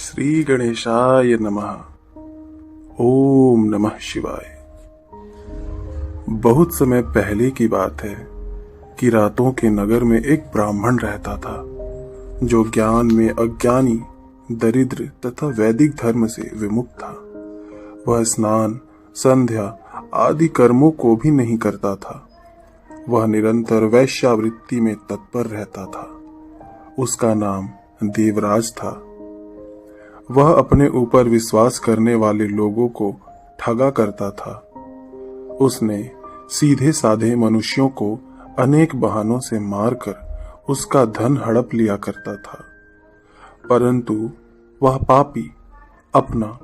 श्री गणेशाय नमः। ओम नमः शिवाय। बहुत समय पहले की बात है कि रातों के नगर में एक ब्राह्मण रहता था जो ज्ञान में अज्ञानी, दरिद्र तथा वैदिक धर्म से विमुक्त था। वह स्नान, संध्या आदि कर्मों को भी नहीं करता था। वह निरंतर वैश्यावृत्ति में तत्पर रहता था। उसका नाम देवराज था। वह अपने ऊपर विश्वास करने वाले लोगों को ठगा करता था। उसने सीधे साधे मनुष्यों को अनेक बहानों से मारकर उसका धन हड़प लिया करता था, परंतु वह पापी अपना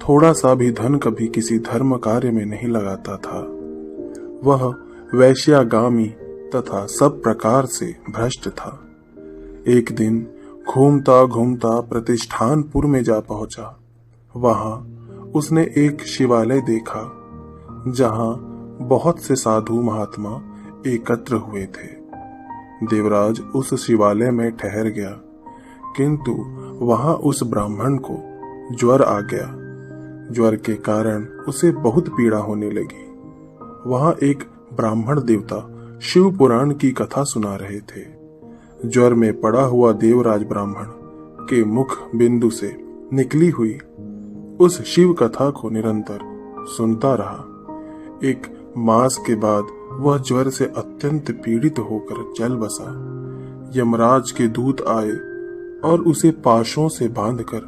थोड़ा सा भी धन कभी किसी धर्म कार्य में नहीं लगाता था। वह वैश्यागामी तथा सब प्रकार से भ्रष्ट था। एक दिन घूमता घूमता प्रतिष्ठानपुर में जा पहुंचा। वहां उसने एक शिवालय देखा जहां बहुत से साधु महात्मा एकत्र हुए थे। देवराज उस शिवालय में ठहर गया, किंतु वहां उस ब्राह्मण को ज्वर आ गया। ज्वर के कारण उसे बहुत पीड़ा होने लगी। वहां एक ब्राह्मण देवता शिव पुराण की कथा सुना रहे थे। ज्वर में पड़ा हुआ देवराज ब्राह्मण के मुख बिंदु से निकली हुई उस शिव कथा को निरंतर सुनता रहा। एक मास के बाद वह ज्वर से अत्यंत पीड़ित होकर चल बसा। यमराज के दूत आए और उसे पाशों से बांधकर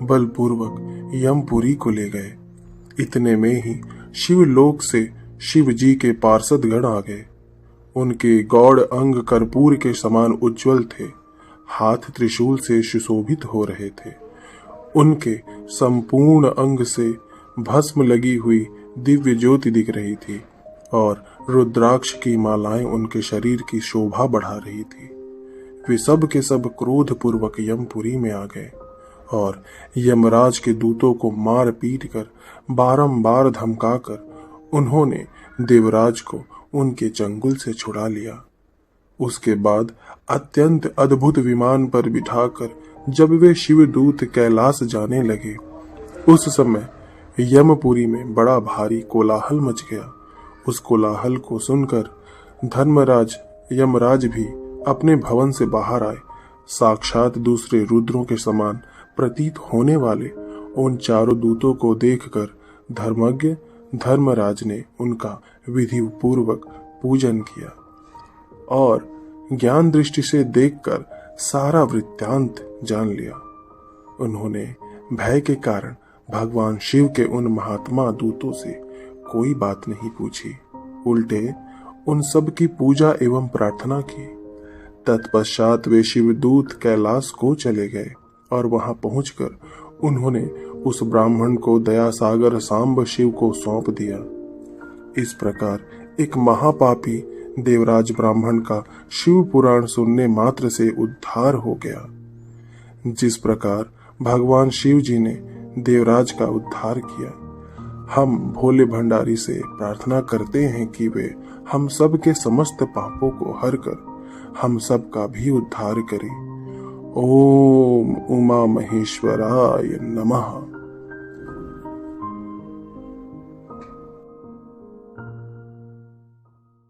बलपूर्वक यमपुरी को ले गए। इतने में ही शिवलोक से शिव जी के पार्षद गण आ गए। उनके गौड़ अंग कर्पूर के समान उज्जवल थे, हाथ त्रिशूल से सुशोभित हो रहे थे। उनके संपूर्ण अंग से भस्म लगी हुई दिव्य ज्योति दिख रही थी और रुद्राक्ष की मालाएं उनके शरीर की शोभा बढ़ा रही थी। वे सब के सब क्रोध पूर्वक यमपुरी में आ गए और यमराज के दूतों को मार पीट कर बारंबार धमकाकर उन्होंने देवराज को उनके चंगुल से छुड़ा लिया। उसके बाद अत्यंत अद्भुत विमान पर बिठाकर जब वे शिवदूत कैलाश जाने लगे, उस समय यमपुरी में बड़ा भारी कोलाहल मच गया। उस कोलाहल को सुनकर धर्मराज यमराज भी अपने भवन से बाहर आए। साक्षात दूसरे रुद्रों के समान प्रतीत होने वाले उन चारों दूतों को देखकर धर्मज्ञ धर्मराज ने उनका विधि पूर्वक पूजन किया और ज्ञान दृष्टि से देखकर सारा वृत्तांत जान लिया। उन्होंने भय के कारण भगवान शिव के उन महात्मा दूतों से कोई बात नहीं पूछी, उल्टे उन सब की पूजा एवं प्रार्थना की। तत्पश्चात वे शिवदूत कैलाश को चले गए और वहां पहुंचकर उन्होंने उस ब्राह्मण को दया सागर सांब शिव को सौंप दिया। इस प्रकार एक महापापी देवराज ब्राह्मण का शिव पुराण सुनने मात्र से उद्धार हो गया। जिस प्रकार भगवान शिव जी ने देवराज का उद्धार किया, हम भोले भंडारी से प्रार्थना करते हैं कि वे हम सब के समस्त पापों को हर कर हम सब का भी उद्धार करें। ओम उमा महेश्वराय नमः।